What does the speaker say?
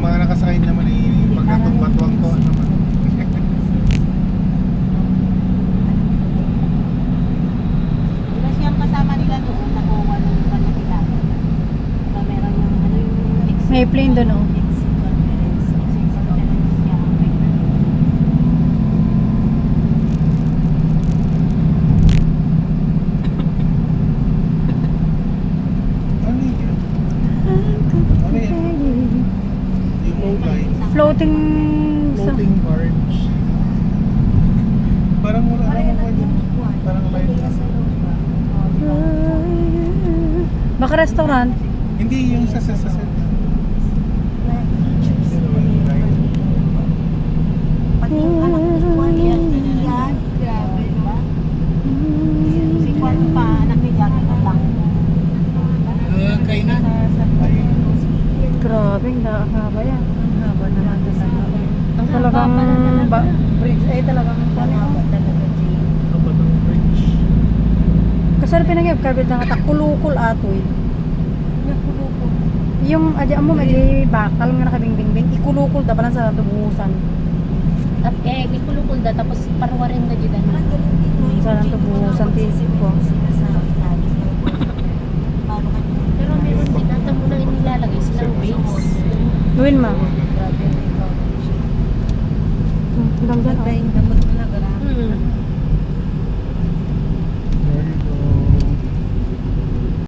mga nakasakay naman ay pagkatong batuang ko naman. Wala siyang kasama nila doon, nakuha nung kanila. So, meron yung ano yung exit. May plane doon, oh. Exit conference. Exit conference niya. Ano yun? Ano yan? Yung mobile. Floating sa... Floating barge. Parang wala naman pa yun. Parang live na. Baka restaurant. Hindi yung sa Pati yung anak ni Juan yan. Yan. Grabe, no? Si Juan pa, anak ni Jackie na lang. Kayo na. Grabe, ang haba yan. Ang haba naman. Ang Talagang haba pala talaga. bridge ay talagang Ang haba talaga, Jane. Kapatang bridge. kasi pinagayab kabit na kata kulukul atoy. Nakulukol. Yung adya mo may bakal nga nakabingbingbing ikulukul da pala sa tubusan. Ikulukol da, tapos parwarin na dyan. Sa tubusan tisip ko. Pero meron din ata mo na inilalagay silang base. Luwin ma. Grabe, may coverage. Hanggang dyan. Damot talaga.